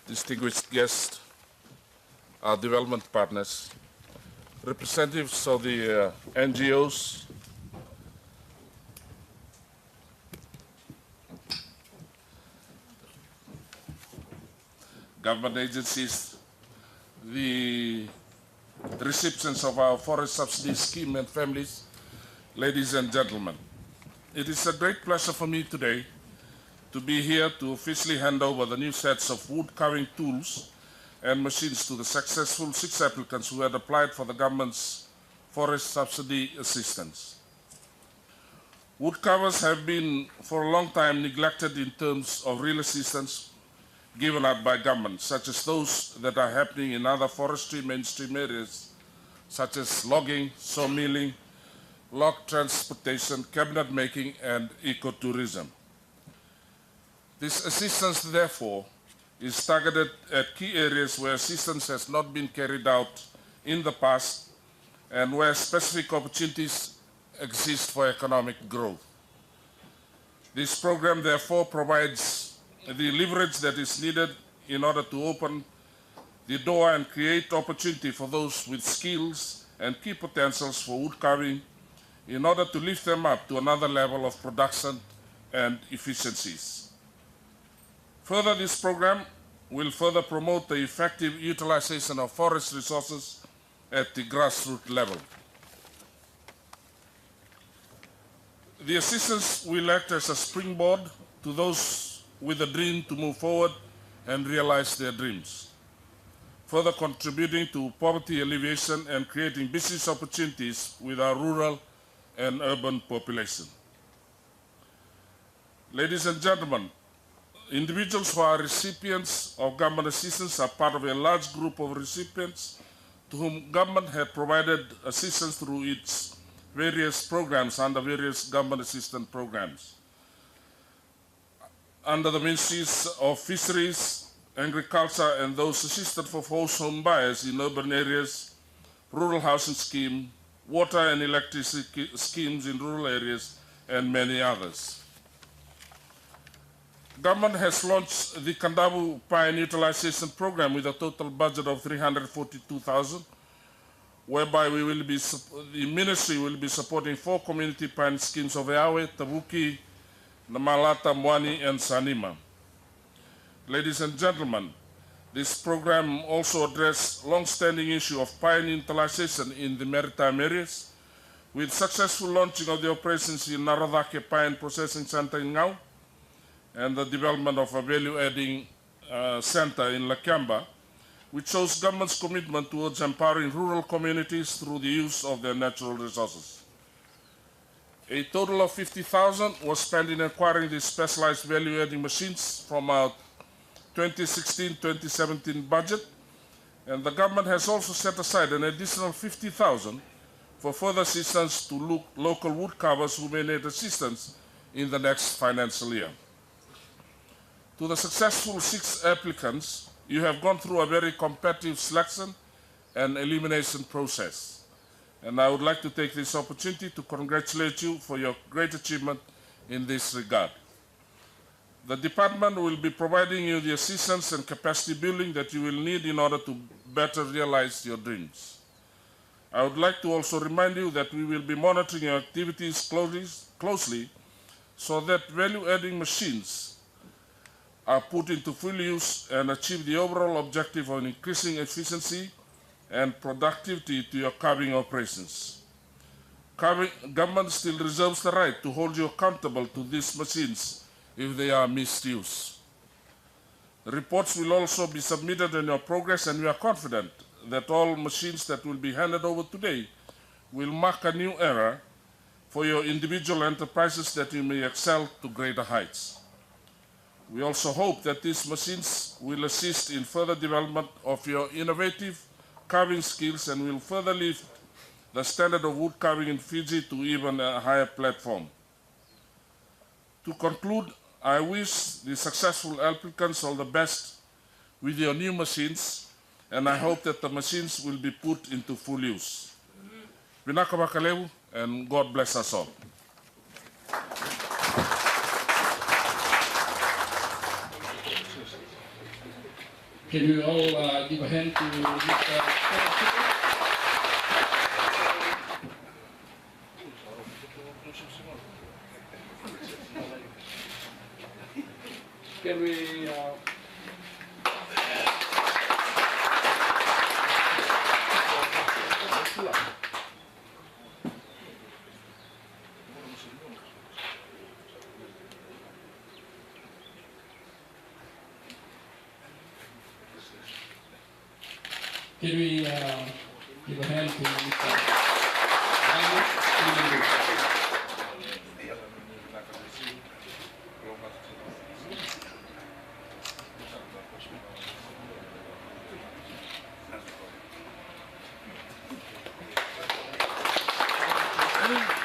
distinguished guests, our development partners, representatives of the NGOs, government agencies, the recipients of our forest subsidy scheme and families, ladies and gentlemen. It is a great pleasure for me today to be here to officially hand over the new sets of wood carving tools and machines to the successful 6 applicants who had applied for the government's forest subsidy assistance. Wood carvers have been for a long time neglected in terms of real assistance given out by government, such as those that are happening in other forestry mainstream areas, such as logging, sawmilling, log transportation, cabinet making, and ecotourism. This assistance, therefore, is targeted at key areas where assistance has not been carried out in the past and where specific opportunities exist for economic growth. This program, therefore, provides the leverage that is needed in order to open the door and create opportunity for those with skills and key potentials for wood carving in order to lift them up to another level of production and efficiencies. Further, this program will further promote the effective utilization of forest resources at the grassroots level. The assistance will act as a springboard to those with a dream to move forward and realize their dreams, further contributing to poverty alleviation and creating business opportunities with our rural and urban population. Ladies and gentlemen, individuals who are recipients of government assistance are part of a large group of recipients to whom government had provided assistance through its various programs under various government assistance programs. Under the ministries of fisheries, agriculture, and those assisted for home buyers in urban areas, rural housing scheme, water and electricity schemes in rural areas, and many others. Government has launched the Kandavu Pine Utilization Program with a total budget of 342,000, whereby the ministry will be supporting 4 community pine schemes of Eawe, Tavuki, Namalata, Mwani, and Sanima. Ladies and gentlemen, this program also addresses long-standing issue of pine utilization in the maritime areas, with successful launching of the operations in Naradake Pine Processing Center in Ngau, and the development of a value-adding center in Lakamba, which shows government's commitment towards empowering rural communities through the use of their natural resources. A total of 50,000 was spent in acquiring these specialized value-adding machines from our 2016-2017 budget, and the government has also set aside an additional 50,000 for further assistance to local wood carvers who may need assistance in the next financial year. To the successful 6 applicants, you have gone through a very competitive selection and elimination process. And I would like to take this opportunity to congratulate you for your great achievement in this regard. The department will be providing you the assistance and capacity building that you will need in order to better realize your dreams. I would like to also remind you that we will be monitoring your activities closely so that value-adding machines are put into full use and achieve the overall objective of increasing efficiency and productivity to your carving operations. Government still reserves the right to hold you accountable to these machines if they are misused. The reports will also be submitted on your progress, and we are confident that all machines that will be handed over today will mark a new era for your individual enterprises that you may excel to greater heights. We also hope that these machines will assist in further development of your innovative carving skills and will further lift the standard of wood carving in Fiji to even a higher platform. To conclude, I wish the successful applicants all the best with your new machines, and I hope that the machines will be put into full use. Vinaka Bakalevu, and God bless us all. Can we all give a hand to Mr. Can we give a hand to Mr. Thank you.